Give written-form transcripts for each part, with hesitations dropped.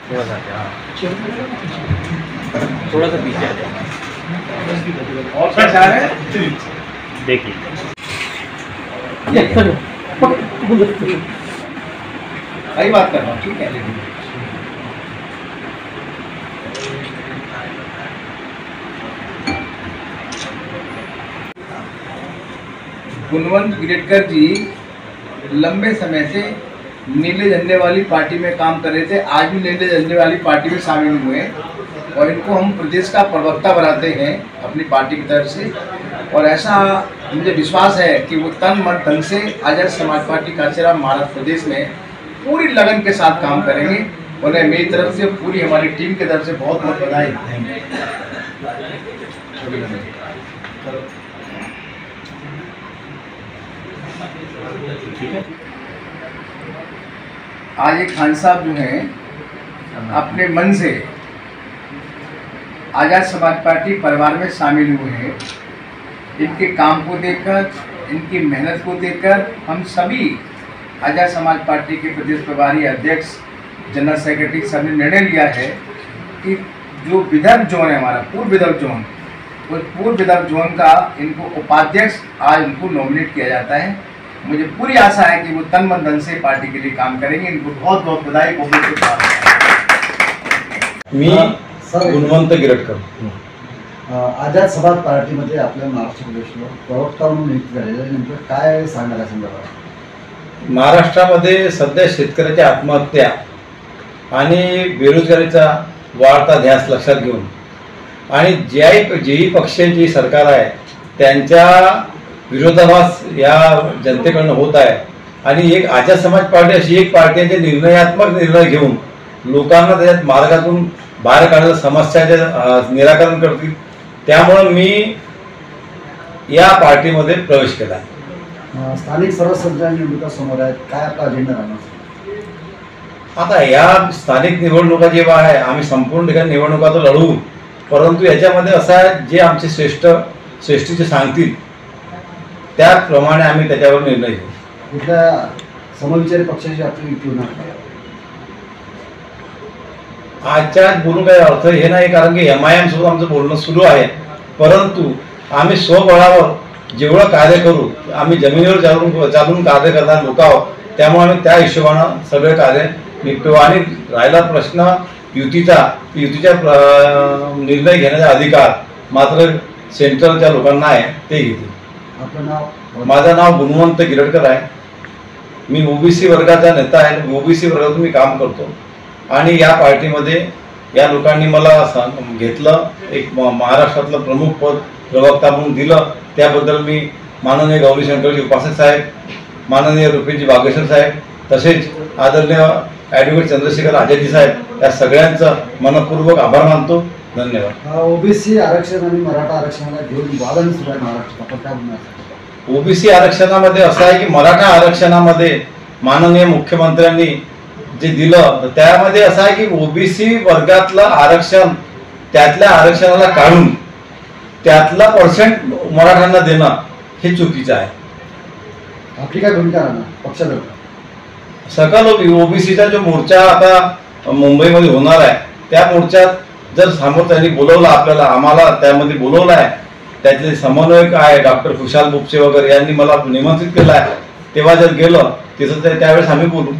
थोड़ा सा आगे, हाँ, थोड़ा सा पीछे आ जाए। और क्या चाह रहे हैं? देखिए सही बात कर रहा हूँ, ठीक है। गुणवंत गिरटकर जी लंबे समय से नीले झंडे वाली पार्टी में काम कर रहे थे, आज भी नीले झंडे वाली पार्टी में शामिल हुए और इनको हम प्रदेश का प्रवक्ता बनाते हैं अपनी पार्टी की तरफ से। और ऐसा मुझे विश्वास है कि वो तन मन धन से आजाद समाज पार्टी कांचीराम महाराष्ट्र प्रदेश में पूरी लगन के साथ काम करेंगे। उन्हें मेरी तरफ से, पूरी हमारी टीम की तरफ से बहुत बहुत बधाई। आज एक खान साहब जो हैं अपने मन से आजाद समाज पार्टी परिवार में शामिल हुए हैं। इनके काम को देखकर, इनकी मेहनत को देखकर हम सभी आजाद समाज पार्टी के प्रदेश प्रभारी अध्यक्ष, जनरल सेक्रेटरी सब ने निर्णय लिया है कि जो विदर्भ जोन है हमारा, पूर्व विदर्भ जोन, उस पूर्व विदर्भ जोन का इनको उपाध्यक्ष आज उनको नॉमिनेट किया जाता है। मुझे पूरी आशा है कि वो तन मन धन से पार्टी के लिए काम करेंगे। इनको बहुत बहुत बधाई। मी गुणवंत गिरटकर, आजाद समाज पार्टीमध्ये आपल्या महाराष्ट्र प्रदेशला प्रवक्ता म्हणून नियुक्त झालेलं आहे, नेमकं काय सांगणार आहे संदर्भात? महाराष्ट्रामध्ये सध्या शेतकऱ्याच्या आत्महत्या आणि बेरोजगारीचा वाढता ध्यास लक्षात घेऊन आणि जेही पक्षाची सरकार आहे त्यांच्या विरोधाभास या जनतेकडनं होत आहे आणि एक आजाद समाज पार्टी अशी एक पार्टी आहे जी निर्णयात्मक निर्णय घेऊन लोकांना त्याच्यात मार्गातून बाहेर काढायला समस्याचे निराकरण करतील। त्यामुळे मी या पार्टीमध्ये प्रवेश केला। स्थानिक स्वराज्य निवडणुका समोर आहेत, काय आपला अजेंडा राहणार? आता या स्थानिक निवडणुका जेव्हा आहे आम्ही संपूर्ण ठिकाणी निवडणुका तर लढवू, परंतु याच्यामध्ये असं आहे जे आमचे श्रेष्ठीचे सांगतील त्याप्रमाणे आम्ही त्याच्यावर निर्णय घेऊ। कुठल्या समविचारी पक्षाची आपली युती होणार? आजच्या बोलून काही अर्थ हे नाही, कारण की MIM सोबत आमचं बोलणं सुरू आहे, परंतु आम्ही स्वबळावर जेवढं कार्य करू, आम्ही जमिनीवर चालून कार्य करणारे लोक आहोत, त्यामुळे आम्ही त्या हिशोबानं सगळे कार्य निपटू। आणि राहिला प्रश्न युतीचा निर्णय घेण्याचा अधिकार मात्र सेंट्रलच्या लोकांना आहे, ते घेतील। आपलं नाव? माझं नाव गुणवंत गिरटकर आहे। मी OBC वर्गाचा नेता आहे, OBC वर्गातून मी काम करतो आणि या पार्टीमध्ये या लोकांनी मला घेतलं, एक महाराष्ट्रातलं प्रमुख पद प्रवक्ता म्हणून दिलं। त्याबद्दल मी माननीय गौरीशंकरजी उपासक साहेब, माननीय रुपेशजी बागेश्वर साहेब, तसेच आदरणीय ॲडव्होकेट चंद्रशेखर आजादजी साहेब या सगळ्यांचं मनपूर्वक आभार मानतो। धन्यवाद। OBC आरक्षण आणि मराठा आरक्षणाला घेऊन वादन सुरू आहे महाराष्ट्रात, आपण काय म्हणणार? OBC आरक्षणामध्ये असं आहे की मराठा आरक्षणामध्ये माननीय मुख्यमंत्र्यांनी जे दिलं त्यामध्ये असं आहे की OBC वर्गातलं आरक्षण त्यातल्या आरक्षणाला काढून त्यातला % मराठ्यांना देणं हे चुकीचं आहे। आपली काय भूमिका राहणार पक्षाला? सकल OBCचा जो मोर्चा आता मुंबईमध्ये होणार आहे त्या मोर्चात जर समोर त्यांनी बोलवलं आपल्याला, आम्हाला त्यामध्ये बोलवलं आहे, त्यातले समन्वयक आहे डॉक्टर खुशाल बुपचे वगैरे यांनी मला निमंत्रित केलं आहे, तेव्हा जर गेलं तिथं त्यावेळेस आम्ही बोलू।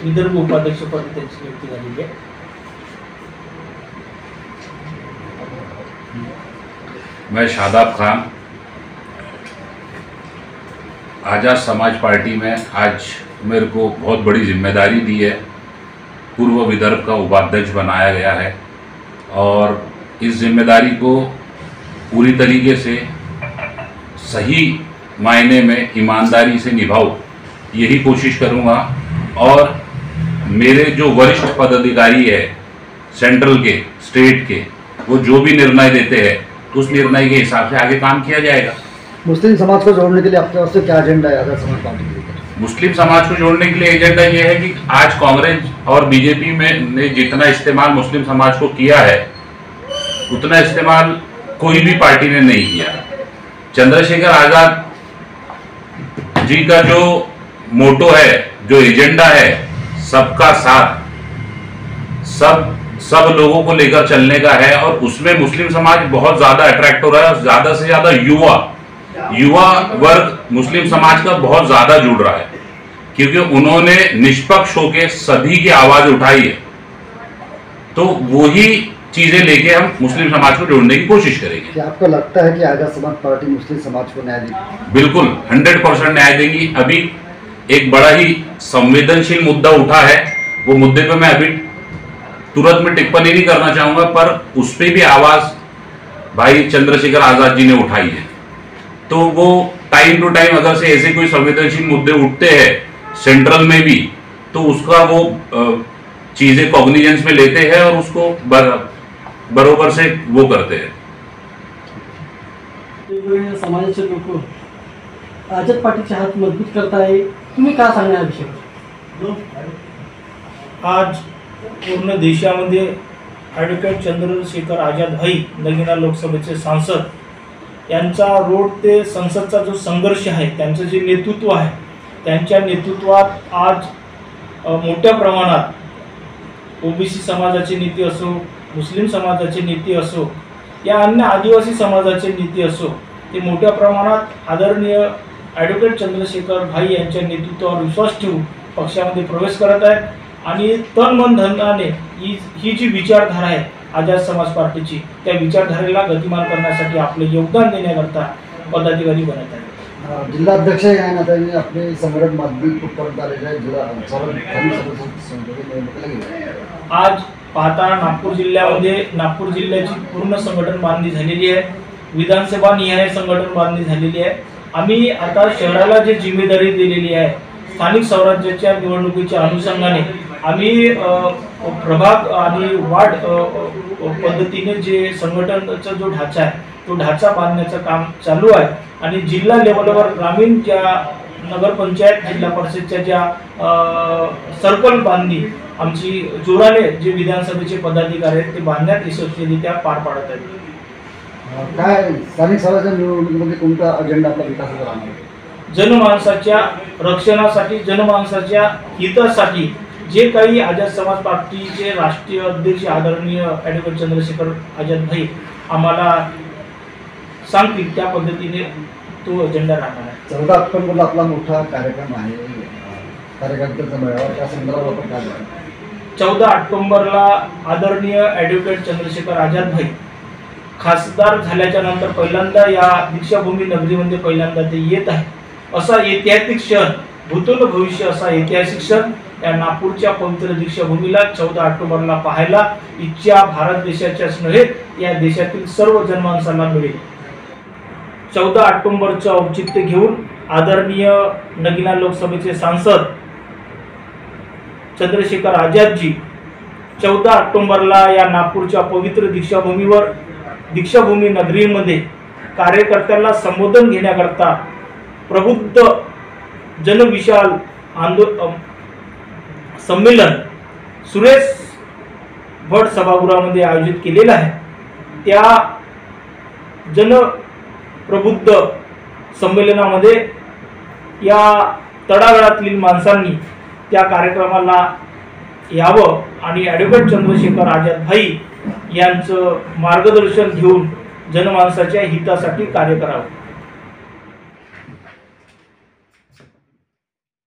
विदर्भ उपाध्यक्ष पद त्यांची नियुक्ती झालेली आहे। मैं शादाब खान, आजाद समाज पार्टी में आज मेरे को बहुत बड़ी जिम्मेदारी दी है। पूर्व विदर्भ का उपाध्यक्ष बनाया गया है और इस जिम्मेदारी को पूरी तरीके से सही मायने में ईमानदारी से निभाऊं, यही कोशिश करूंगा। और मेरे जो वरिष्ठ पदाधिकारी है सेंट्रल के, स्टेट के, वो जो भी निर्णय देते हैं उस निर्णय के हिसाब से आगे काम किया जाएगा। मुस्लिम समाज को जोड़ने के लिए आपके पास क्या एजेंडा है आजाद समाज पार्टी के? मुस्लिम समाज को जोड़ने के लिए एजेंडा ये है कि आज कांग्रेस और बीजेपी में ने जितना इस्तेमाल मुस्लिम समाज को किया है उतना इस्तेमाल कोई भी पार्टी ने नहीं किया। चंद्रशेखर आजाद जी का जो मोटो है, जो एजेंडा है, सबका साथ, सब लोगों को लेकर चलने का है, और उसमें मुस्लिम समाज बहुत ज्यादा अट्रैक्ट हो रहा है। ज्यादा से ज्यादा युवा वर्ग मुस्लिम समाज का बहुत ज्यादा जुड़ रहा है, क्योंकि उन्होंने निष्पक्ष होकर सभी की आवाज उठाई है। तो वही चीजें लेके हम मुस्लिम समाज को जोड़ने की कोशिश करेंगे। क्या आपको लगता है कि आजाद समाज पार्टी मुस्लिम समाज को न्याय देगी? बिल्कुल 100% न्याय देंगी। अभी एक बड़ा ही संवेदनशील मुद्दा उठा है, वो मुद्दे पे मैं अभी तुरंत में टिप्पणी नहीं करना चाहूंगा, पर उस पर भी आवाज भाई चंद्रशेखर आजाद जी ने उठाई है। तो वो टाइम टू टाइम अगर से ऐसे कोई संवेदनशील मुद्दे उठते हैं सेंट्रल में भी, तो उसका वो चीजें कॉग्निजेंस में लेते हैं और उसको बरोबर से वो करते हैं। समाजाचे लोक आजाद पार्टीचे हात मजबूत करताय, तुम्ही काय सांगणार या विषयावर? आज पूर्ण देशामध्ये ॲडव्होकेट चंद्रशेखर आझाद भाई नगीना लोकसभेचे सांसद यांचा रोड ते संसदचा जो संघर्ष आहे, त्यांचं जे नेतृत्व आहे, त्यांच्या नेतृत्वात आज मोठ्या प्रमाणात ओबीसी समाजाचे नेते असो, मुस्लिम समाजाचे नेते असो, या अन्य आदिवासी समाजाचे नेते असो, ते मोठ्या प्रमाणात आदरणीय ॲडव्होकेट चंद्रशेखर भाई यांच्या नेतृत्वावर विश्वास ठेवून पक्षामध्ये प्रवेश करत आहेत आणि तन मन धनाने ही जी विचारधारा आहे आझाद समाज पार्टीची, त्या विचारधारेला गतिमान करण्यासाठी आपले योगदान देण्याकरता पदाधिकारी बनत आहेत। जिल्हाध्यक्ष या नात्याने आपले संघटन मजबूत कुठपर्यंत आलेले आहे? आज पाहता नागपूर जिल्ह्याची पूर्ण संघटन बांधणी झालेली आहे, विधानसभा निहाय संघटन बांधणी झालेली आहे। आम्ही आता शहराला जे जिम्मेदारी दिलेली आहे, स्थानिक स्वराज्याच्या निवडणुकीच्या अनुषंगाने आम्ही प्रभाग आणि वार्ड पद्धतीने जे संघटनाचा जो ढाचा आहे, तो ढाचा बांधण्याचं काम चालू आहे आणि जिल्हा लेवलवर ग्रामीण ज्या नगरपंचायत जिल्हा परिषदच्या ज्या सर्कल बांधणी आमची जोराने जे विधानसभेचे पदाधिकारी आहेत ते बांधण्यात यशस्वीरित्या पार पाडत आहेत। काय स्थानिक स्वराज्य निवडणुकीमध्ये कोणता अजेंडा आपला विकासाचा राहणार आहे? जनमानसाच्या रक्षणासाठी, जनमानसाच्या हितासाठी जे काही आझाद समाज पार्टीचे राष्ट्रीय अध्यक्ष आदरणीय ॲडव्होकेट चंद्रशेखर आझाद भाई आम्हाला सांगतील त्या पद्धतीने तो अजेंडा राहणार आहे। 14 ऑक्टोबरला आपला मोठा कार्यक्रम आहे, कार्यकर्त्यांचा मेळावा, त्या संदर्भात आपण काय बोलणार? 14 ऑक्टोबरला आदरणीय ॲडव्होकेट चंद्रशेखर आझाद भाई खासदार झाल्याच्या नंतर पहिल्यांदा या दीक्षाभूमी नगरीमध्ये पहिल्यांदा ते येत आहे। असा ऐतिहासिक क्षण, भूतल भविष्य असा ऐतिहासिक क्षण या नागपूरच्या पवित्र दीक्षाभूमीला 14 ऑक्टोबरला पाहायला इच्छा भारत देशाच्याच नव्हे, या देशातील सर्व जनमानसांना मिळेल। 14 ऑक्टोबरचं औचित्य घेऊन आदरणीय नगीना लोकसभेचे सांसद चंद्रशेखर आझादजी 14 ऑक्टोबरला या नागपूरच्या पवित्र दीक्षाभूमीवर, दीक्षाभूमी नगरीमध्ये कार्यकर्त्यांना संबोधन घेण्याकरता प्रबुद्ध जनविशाल संमेलन सुरेश भट सभागृहामध्ये आयोजित केलेलं आहे। त्या जनप्रबुद्ध संमेलनामध्ये या तळागाळातील माणसांनी त्या कार्यक्रमाला यावं आणि ॲडव्होकेट चंद्रशेखर आझाद भाई यांचं मार्गदर्शन घेऊन जनमानसाच्या हितासाठी कार्य करावं।